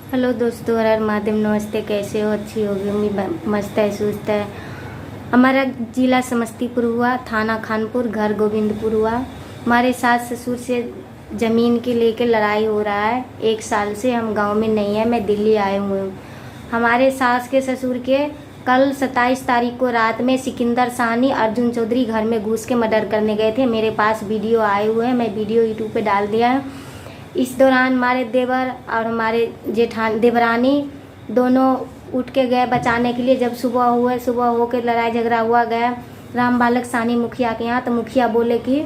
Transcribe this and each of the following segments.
Hello दोस्तों, हर हर महादेव। नमस्ते। कैसे हो? अच्छी होगी उम्मीद। मस्त है, सुस्त है। हमारा जिला समस्तीपुर हुआ, थाना खानपुर, घर गोविंदपुर हुआ। हमारे सास ससुर से ज़मीन के लेके लड़ाई हो रहा है। 1 साल से हम गांव में नहीं है, मैं दिल्ली आए हुए हूँ। हमारे सास के ससुर के कल 27 तारीख को रात में सिकंदर साहनी, अर्जुन चौधरी घर में घुस के मर्डर करने गए थे। मेरे पास वीडियो आए हुए हैं, मैं वीडियो यूट्यूब पे डाल दिया है। इस दौरान हमारे देवर और हमारे जेठान देवरानी दोनों उठ के गए बचाने के लिए। जब सुबह होकर लड़ाई झगड़ा हुआ गया राम बालक साहनी मुखिया के यहाँ, तो मुखिया बोले कि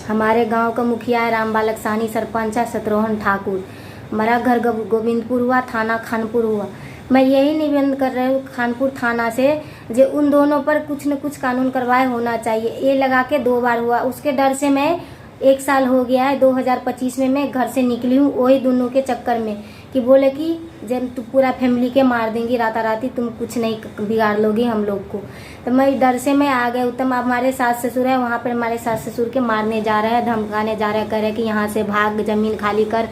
हमारे गांव का मुखिया है राम बालक साहनी, सरपंच है शत्रुघ्न ठाकुर। हमारा घर गोविंदपुर हुआ, थाना खानपुर हुआ। मैं यही निवेदन कर रही हूँ खानपुर थाना से, जो उन दोनों पर कुछ न कुछ कानून कार्रवाई होना चाहिए। ये लगा के 2 बार हुआ, उसके डर से मैं 1 साल हो गया है, 2025 में मैं घर से निकली हूँ, वही दोनों के चक्कर में कि बोले कि जब तू पूरा फैमिली के मार देंगी राताराती, तुम कुछ नहीं बिगाड़ लोगी हम लोग को। तो मैं डर से मैं आ गए। उत्तम हमारे सास ससुर है वहाँ पर, हमारे सास ससुर के मारने जा रहे हैं, धमकाने जा रहे हैं, कह रहे कि यहाँ से भाग, ज़मीन खाली कर।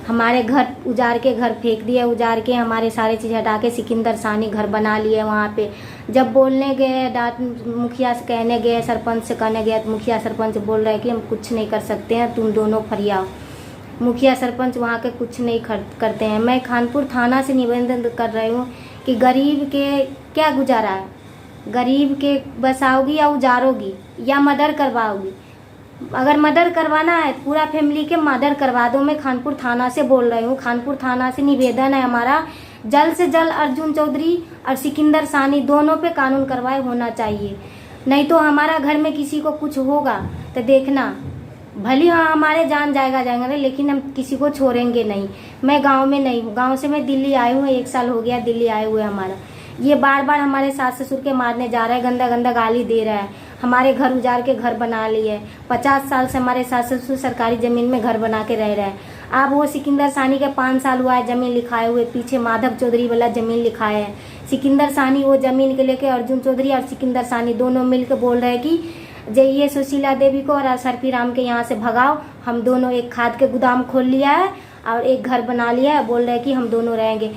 हमारे घर उजाड़ के, घर फेंक दिए, उजाड़ के हमारे सारे चीज़ हटा के सिकंदर साहनी घर बना लिए वहाँ पे। जब बोलने गए, डांट मुखिया से कहने गए, सरपंच से कहने गए, तो मुखिया सरपंच बोल रहे हैं कि हम कुछ नहीं कर सकते हैं, तुम दोनों फरियाओ। मुखिया सरपंच वहाँ के कुछ नहीं करते हैं। मैं खानपुर थाना से निवेदन कर रही हूँ कि गरीब के क्या गुजारा है? गरीब के बसाओगी या उजारोगी या मर्डर करवाओगी? अगर मर्डर करवाना है पूरा फैमिली के मर्डर करवा दो। मैं खानपुर थाना से बोल रही हूँ, खानपुर थाना से निवेदन है हमारा, जल्द से जल्द अर्जुन चौधरी और सिकंदर साहनी दोनों पे कानून कार्रवाई होना चाहिए। नहीं तो हमारा घर में किसी को कुछ होगा तो देखना, भले हाँ हमारे जान जाएगा लेकिन हम किसी को छोड़ेंगे नहीं। मैं गांव में नहीं हूँ, गांव से मैं दिल्ली आई हूँ, 1 साल हो गया दिल्ली आए हुए। हमारा ये बार बार हमारे सास ससुर के मारने जा रहा है, गंदा गंदा गाली दे रहा है, हमारे घर उजाड़ के घर बना लिए। 50 साल से हमारे सास ससुर सरकारी ज़मीन में घर बना के रह रहे हैं। अब वो सिकंदर साहनी के 5 साल हुआ है ज़मीन लिखाए हुए, पीछे माधव चौधरी वाला ज़मीन लिखाए है। सिकंदर साहनी वो ज़मीन के लेके अर्जुन चौधरी और सिकंदर साहनी दोनों मिलकर बोल रहे हैं कि जाइए सुशीला देवी को और सरपी राम के यहाँ से भगाओ। हम दोनों एक खाद के गोदाम खोल लिया है और एक घर बना लिया है, बोल रहे हैं कि हम दोनों रहेंगे।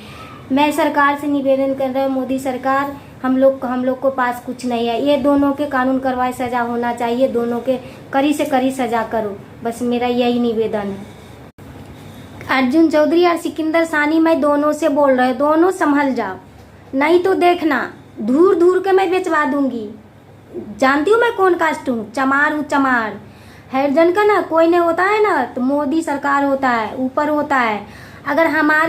मैं सरकार से निवेदन कर रहा हूँ, मोदी सरकार, हम लोग को पास कुछ नहीं है। ये दोनों के कानून कार्रवाई सजा होना चाहिए, दोनों के कड़ी से कड़ी सजा करो, बस मेरा यही निवेदन है। अर्जुन चौधरी और सिकंदर साहनी मैं दोनों से बोल रहे, दोनों संभल जाओ, नहीं तो देखना धूर धूर के मैं बेचवा दूंगी। जानती हूँ मैं कौन कास्ट हूँ, चमार हूँ, चमार। हरिजन का ना कोई नहीं होता है ना, तो मोदी सरकार होता है, ऊपर होता है। अगर हमारे